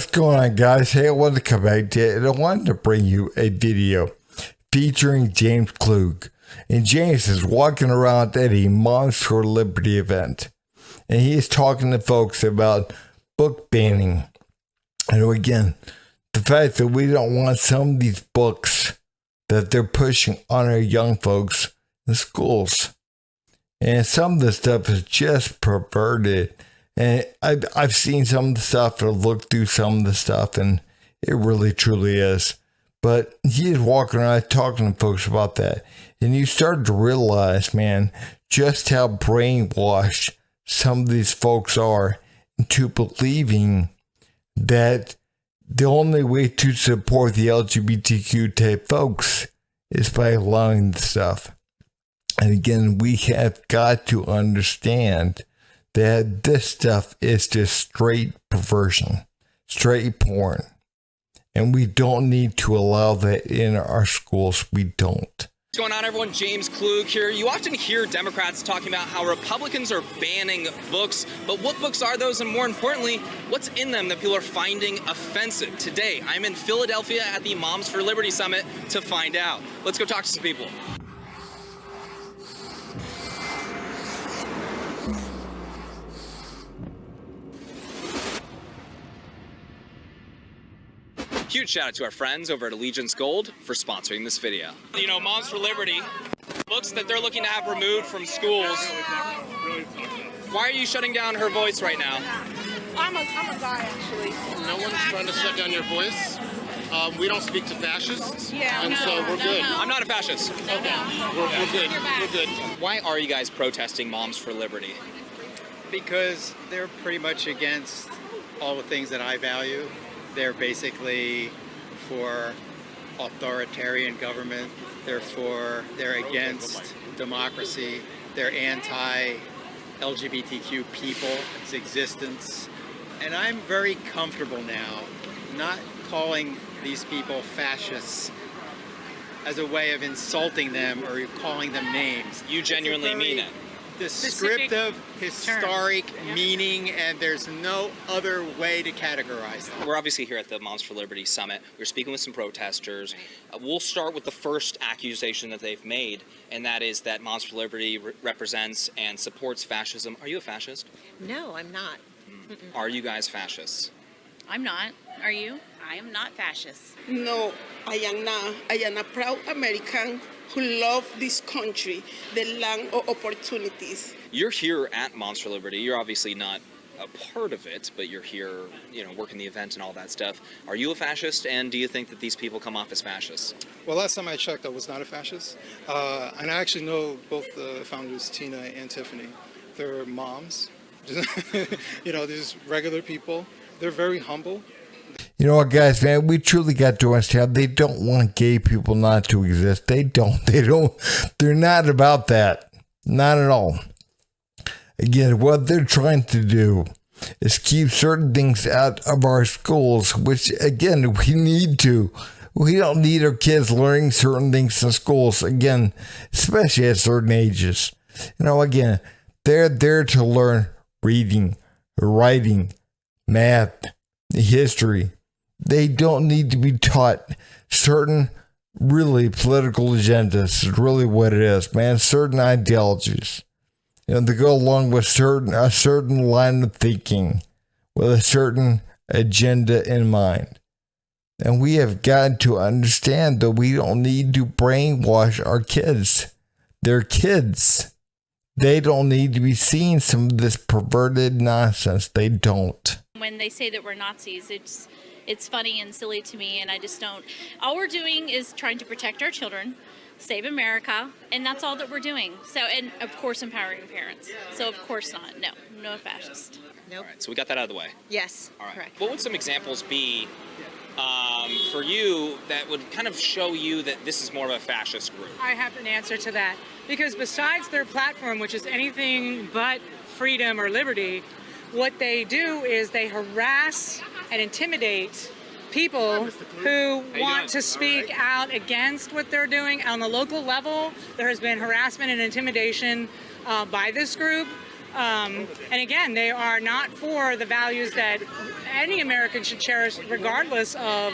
What's going on, guys? Hey, I wanted to come back to it, and I wanted to bring you a video featuring James Klug. And James is walking around at a Moms for Liberty event, and he is talking to folks about book banning. And again, the fact that we don't want some of these books that they're pushing on our young folks in schools. And some of the stuff is just perverted. And I've seen some of the stuff, or looked through some of the stuff, and it really truly is. But he is walking around talking to folks about that. And you start to realize, man, just how brainwashed some of these folks are into believing that the only way to support the LGBTQ type folks is by allowing the stuff. And again, we have got to understand that this stuff is just straight perversion, straight porn. And we don't need to allow that in our schools. We don't. What's going on, everyone? James Klug here. You often hear Democrats talking about how Republicans are banning books, but what books are those? And more importantly, what's in them that people are finding offensive? Today, I'm in Philadelphia at the Moms for Liberty Summit to find out. Let's go talk to some people. Huge shout out to our friends over at Allegiance Gold for sponsoring this video. You know, Moms for Liberty, books that they're looking to have removed from schools. Why are you shutting down her voice right now? I'm a guy, actually. No one's trying to shut down your voice. We don't speak to fascists, so we're good. I'm not a fascist. Okay, we're good. We're good. Why are you guys protesting Moms for Liberty? Because they're pretty much against all the things that I value. They're basically for authoritarian government. They're against democracy. They're anti-LGBTQ people's existence. And I'm very comfortable now not calling these people fascists as a way of insulting them or calling them names. You genuinely mean it? Descriptive, historic meaning, and there's no other way to categorize them. We're obviously here at the Moms for Liberty Summit. We're speaking with some protesters. We'll start with the first accusation that they've made, and that is that Moms for Liberty represents and supports fascism. Are you a fascist? No, I'm not. Are you guys fascists? I'm not. Are you? I am not fascist. No, I am not. I am a proud American who love this country, the land of opportunities. You're here at Moms for Liberty. You're obviously not a part of it, but you're here, you know, working the event and all that stuff. Are you a fascist, and do you think that these people come off as fascists? Well, last time I checked, I was not a fascist. And I actually know both the founders, Tina and Tiffany. They're moms. You know, they're just regular people. They're very humble. You know what, guys, man, we truly got to understand they don't want gay people not to exist. They're not about that. Not at all. Again, what they're trying to do is keep certain things out of our schools, which, again, we need to. We don't need our kids learning certain things in schools, again, especially at certain ages. You know, again, they're there to learn reading, writing, math, history. They don't need to be taught certain really political agendas, is really what it is, man. Certain ideologies, you know, to go along with a certain line of thinking with a certain agenda in mind. And we have got to understand that we don't need to brainwash our kids. They're kids. They don't need to be seeing some of this perverted nonsense. They don't. When they say that we're Nazis, it's funny and silly to me, and I just don't. All we're doing is trying to protect our children, save America, and that's all that we're doing. So, and of course, empowering parents. So, of course not. No fascist. Nope. All right, so we got that out of the way. Yes, All right. correct. What would some examples be for you that would kind of show you that this is more of a fascist group? I have an answer to that. Because besides their platform, which is anything but freedom or liberty, what they do is they harass and intimidate people who want to speak out against what they're doing. On the local level, there has been harassment and intimidation by this group. And again, they are not for the values that any American should cherish, regardless of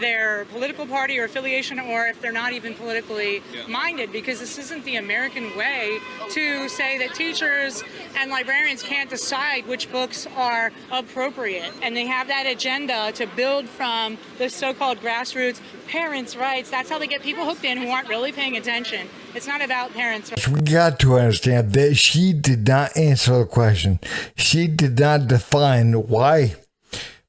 their political party or affiliation, or if they're not even politically minded, because this isn't the American way to say that teachers and librarians can't decide which books are appropriate. And they have that agenda to build from the so-called grassroots parents' rights. That's how they get people hooked in who aren't really paying attention. It's not about parents' rights. We got to understand that she did not answer the question. She did not define why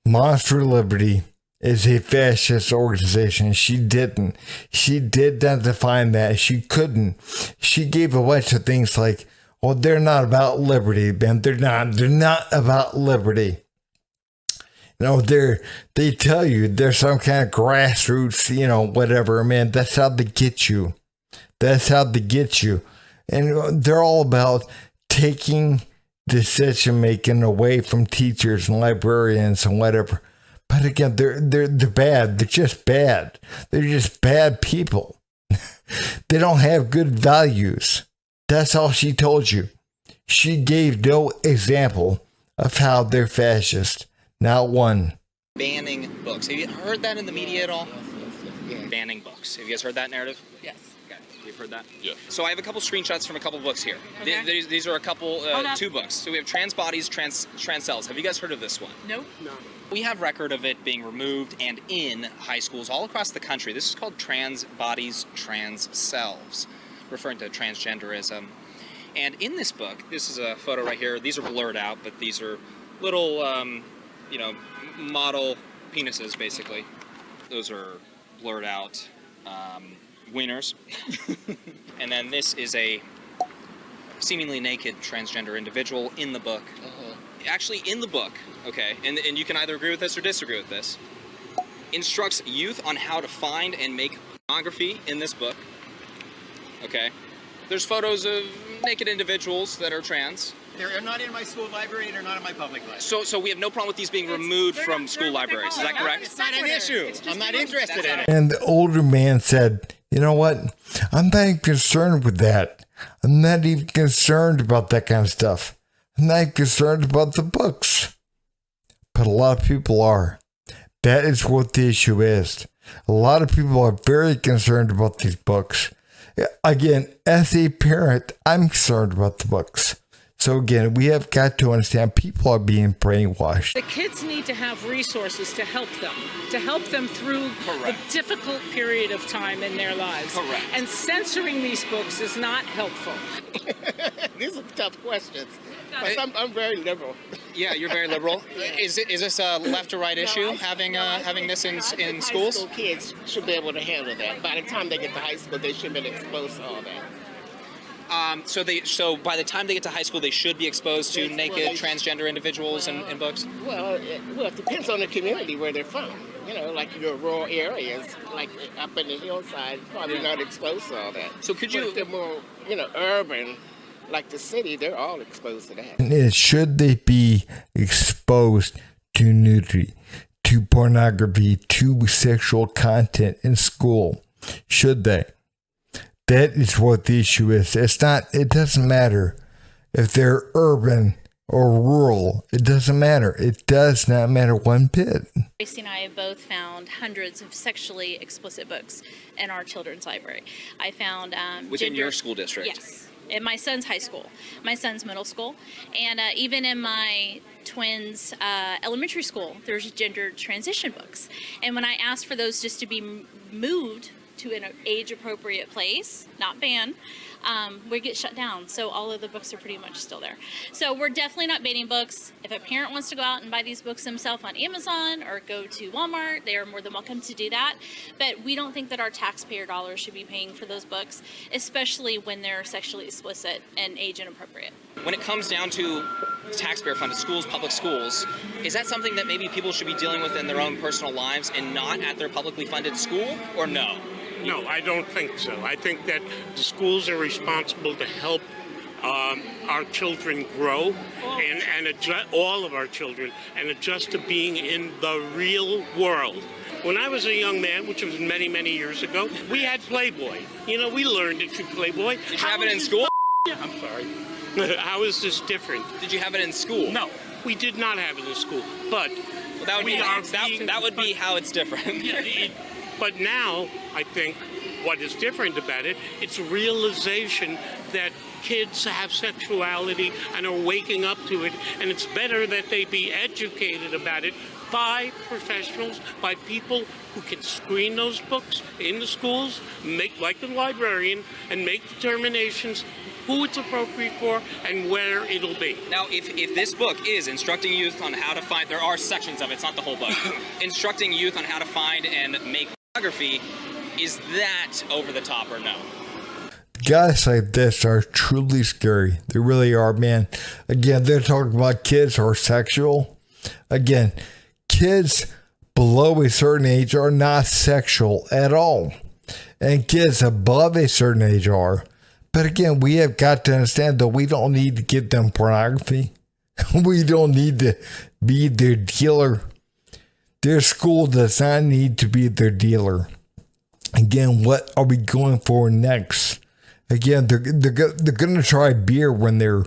Monster Liberty is a fascist organization. She didn't. She did not define that. She couldn't. She gave a bunch of things like, well, they're not about liberty, man. They're not about liberty. You know, they tell you they're some kind of grassroots, you know, whatever, man. That's how they get you. That's how they get you. And they're all about taking decision making away from teachers and librarians and whatever. But again, they're bad. They're just bad. They're just bad people. They don't have good values. That's all she told you. She gave no example of how they're fascist. Not one. Banning books. Have you heard that in the media at all? Banning books. Have you guys heard that narrative? Yes. Okay. You've heard that? Yeah. So I have a couple screenshots from a couple books here. Okay. These are a couple, two books. So we have Trans Bodies, Trans Cells. Have you guys heard of this one? Nope. No. We have record of it being removed and in high schools all across the country. This is called Trans Bodies, Trans Selves, referring to transgenderism. And in this book, this is a photo right here. These are blurred out, but these are little, you know, model penises, basically. Those are blurred out wieners. And then this is a seemingly naked transgender individual in the book. Actually, in the book, okay, and you can either agree with this or disagree with this, instructs youth on how to find and make pornography in this book. Okay. There's photos of naked individuals that are trans. They're not in my school library, they're not in my public library. So we have no problem with these being removed from school libraries. Is that correct? It's not an issue. I'm not interested in it. And the older man said, you know what? I'm not even concerned with that. I'm not even concerned about that kind of stuff. I'm not concerned about the books. But a lot of people are. That is what the issue is. A lot of people are very concerned about these books. Again, as a parent, I'm concerned about the books. So again, we have got to understand people are being brainwashed. The kids need to have resources to help them through a difficult period of time in their lives. Correct. And censoring these books is not helpful. These are tough questions. I'm very liberal. Yeah, you're very liberal. Is this a left or right issue, having this in schools? High school kids should be able to handle that. By the time they get to high school, they should be exposed to all that. So by the time they get to high school, they should be exposed to naked transgender individuals in books? Well, it depends on the community where they're from. You know, like your rural areas, like up in the hillside, probably not exposed to all that. So could you... But if they're more, urban, like the city, they're all exposed to that. And should they be exposed to nudity, to pornography, to sexual content in school? Should they? That is what the issue is. It doesn't matter if they're urban or rural. It doesn't matter. It does not matter one bit. Tracy and I have both found hundreds of sexually explicit books in our children's library. I found within your school district? Yes. In my son's high school, my son's middle school, and even in my twins' elementary school, there's gendered transition books. And when I asked for those just to be moved to an age-appropriate place, not banned, we get shut down. So all of the books are pretty much still there. So we're definitely not banning books. If a parent wants to go out and buy these books themselves on Amazon or go to Walmart, they are more than welcome to do that. But we don't think that our taxpayer dollars should be paying for those books, especially when they're sexually explicit and age inappropriate. When it comes down to taxpayer-funded schools, public schools, is that something that maybe people should be dealing with in their own personal lives and not at their publicly funded school, or no? No, I don't think so. I think that the schools are responsible to help our children grow and adjust, all of our children, and adjust to being in the real world. When I was a young man, which was many, many years ago, we had Playboy. We learned it through Playboy. Did you have it in school? I'm sorry. How is this different? Did you have it in school? No, we did not have it in school, but Well, that would we be are that would be how it's different. But now, I think what is different about it, it's realization that kids have sexuality and are waking up to it, and it's better that they be educated about it by professionals, by people who can screen those books in the schools, make like the librarian, and make determinations who it's appropriate for and where it'll be. Now, if this book is instructing youth on how to find, there are sections of it, it's not the whole book, instructing youth on how to find and make pornography, is that over the top or no? Guys like this are truly scary. They really are, man. Again, they're talking about kids who are sexual. Again, kids below a certain age are not sexual at all. And kids above a certain age are. But again, we have got to understand that we don't need to give them pornography. We don't need to be their dealer. Their school does not need to be their dealer. Again, what are we going for next? Again, they're going to try beer when they're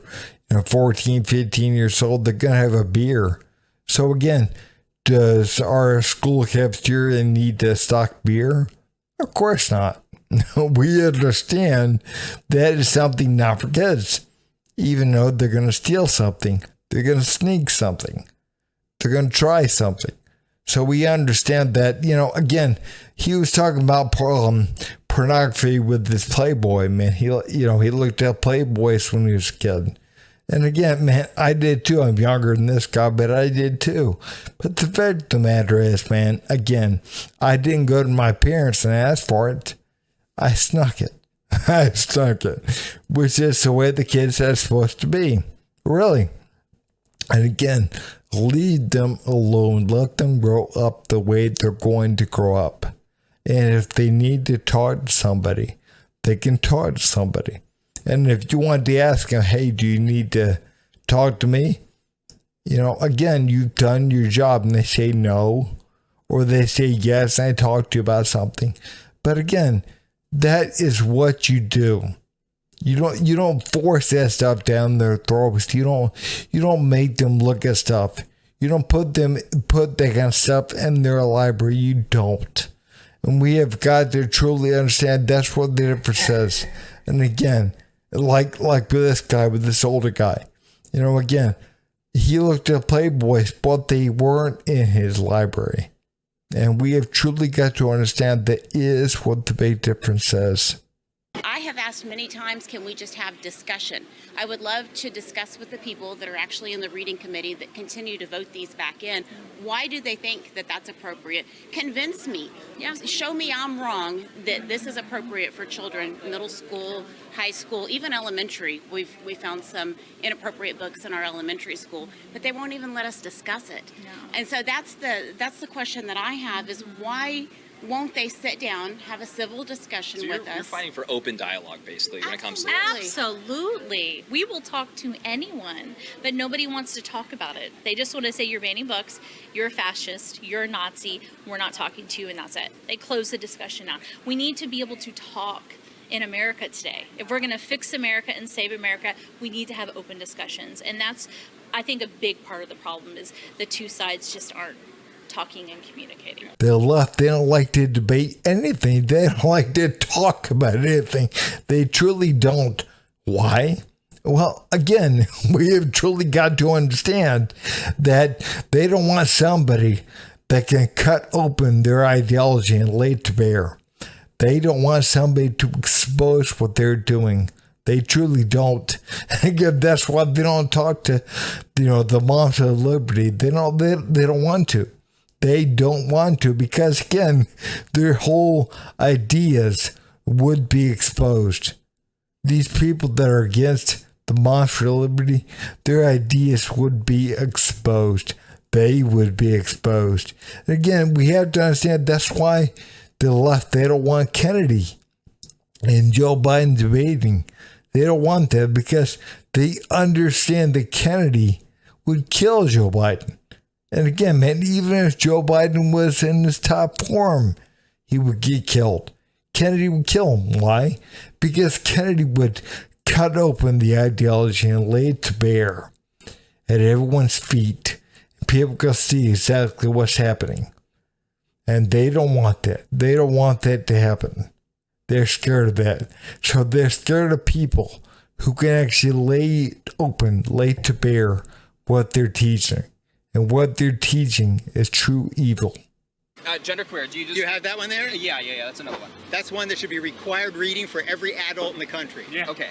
14, 15 years old. They're going to have a beer. So again, does our school cafeteria need to stock beer? Of course not. We understand that is something not for kids. Even though they're going to steal something, they're going to sneak something, they're going to try something. So we understand that, again, he was talking about pornography with this Playboy, man. He looked at Playboys when he was a kid. And again, man, I did too. I'm younger than this guy, but I did too. But the fact of the matter is, man, again, I didn't go to my parents and ask for it. I snuck it. I snuck it, which is the way the kids are supposed to be. Really. And again, leave them alone. Let them grow up the way they're going to grow up. And if they need to talk to somebody, they can talk to somebody. And if you want to ask them, hey, do you need to talk to me? Again, you've done your job, and they say no, or they say yes, and I talk to you about something. But again, that is what you do. You don't force that stuff down their throats. You don't make them look at stuff. You don't put that kind of stuff in their library. You don't. And we have got to truly understand that's what the difference is. And again, like with this guy, with this older guy, again, he looked at Playboys, but they weren't in his library. And we have truly got to understand that is what the big difference is. I have asked many times, can we just have discussion? I would love to discuss with the people that are actually in the reading committee that continue to vote these back in. Why do they think that that's appropriate? Convince me. Yeah. Show me I'm wrong, that this is appropriate for children, middle school, high school, even elementary. We found some inappropriate books in our elementary school, but they won't even let us discuss it. No. And so that's the question that I have is why won't they sit down, have a civil discussion with us? You're fighting for open dialogue, basically, when it comes to this. Absolutely. We will talk to anyone, but nobody wants to talk about it. They just want to say you're banning books, you're a fascist, you're a Nazi, we're not talking to you, and that's it. They close the discussion out. We need to be able to talk in America today. If we're going to fix America and save America, we need to have open discussions. And that's, I think, a big part of the problem is the two sides just aren't talking and communicating. The left, they don't like to debate anything. They don't like to talk about anything. They truly don't. Why? Well, again, we have truly got to understand that they don't want somebody that can cut open their ideology and lay it to bear. They don't want somebody to expose what they're doing. They truly don't. Again, that's why they don't talk to, the moms of liberty. They don't want to. They don't want to because, again, their whole ideas would be exposed. These people that are against the Moms for Liberty, their ideas would be exposed. They would be exposed. And again, we have to understand that's why the left, they don't want Kennedy and Joe Biden debating. They don't want that because they understand that Kennedy would kill Joe Biden. And again, man, even if Joe Biden was in his top form, he would get killed. Kennedy would kill him. Why? Because Kennedy would cut open the ideology and lay it to bear at everyone's feet. People can see exactly what's happening. And they don't want that. They don't want that to happen. They're scared of that. So they're scared of people who can actually lay it open, lay to bear what they're teaching. And what they're teaching is true evil. Genderqueer, do you have that one there? Yeah, that's another one. That's one that should be required reading for every adult in the country. Yeah. Okay.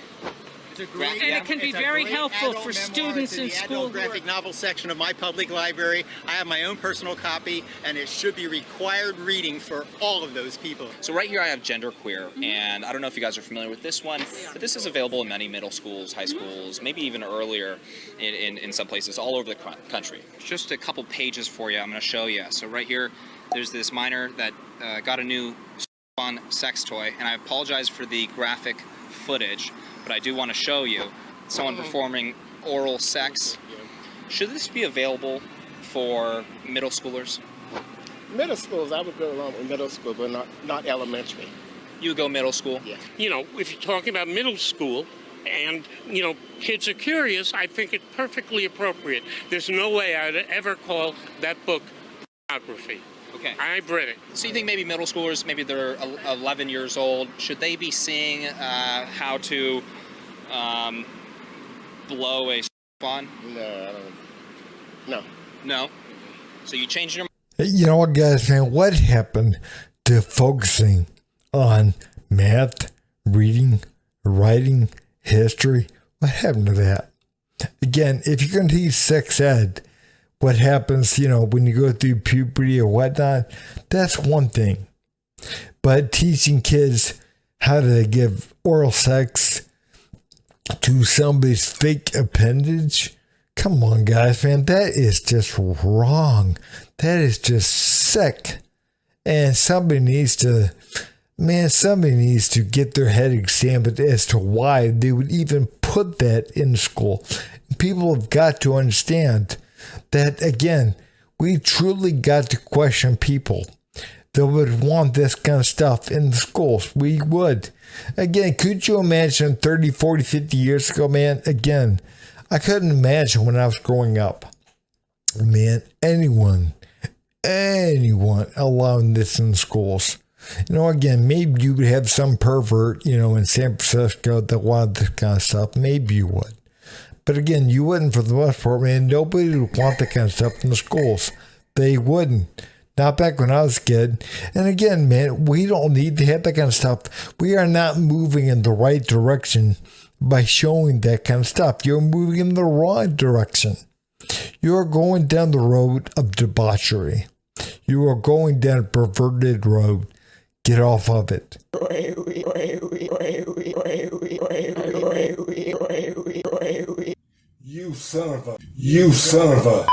It's a great, And it can be very helpful for students in school. The adult graphic novel section of my public library. I have my own personal copy, and it should be required reading for all of those people. So right here I have Genderqueer, and I don't know if you guys are familiar with this one, but this is available in many middle schools, high schools, maybe even earlier in some places all over the country. Just a couple pages for you I'm going to show you. So right here, there's this minor that got a new fun sex toy, and I apologize for the graphic footage, but I do want to show you someone performing oral sex. Should this be available for middle schoolers? Middle schools, I would go along with middle school, but not elementary. You would go middle school? Yeah. You know, if you're talking about middle school and, you know, kids are curious, I think it's perfectly appropriate. There's no way I'd ever call that book pornography. Okay. I've read it. So you think maybe middle schoolers, maybe they're 11 years old, should they be seeing how to blow a on? No, I don't. No. No? So you changed your You know what, guys, man? What happened to focusing on math, reading, writing, history? What happened to that? Again, if you're going to teach sex ed, what happens, you know, when you go through puberty or whatnot, that's one thing. But teaching kids how to give oral sex to somebody's fake appendage, come on, guys, man, that is just wrong. That is just sick. And somebody needs to get their head examined as to why they would even put that in school. People have got to understand that, again, we truly got to question people that would want this kind of stuff in the schools. We would. Again, could you imagine 30, 40, 50 years ago, man? Again, I couldn't imagine when I was growing up, man, anyone allowing this in schools. You know, again, maybe you would have some pervert, you know, in San Francisco that wanted this kind of stuff. Maybe you would. But again, you wouldn't for the most part, man. Nobody would want that kind of stuff in the schools. They wouldn't. Not back when I was a kid. And again, man, we don't need to have that kind of stuff. We are not moving in the right direction by showing that kind of stuff. You're moving in the wrong direction. You're going down the road of debauchery. You are going down a perverted road. Get off of it. You son of a.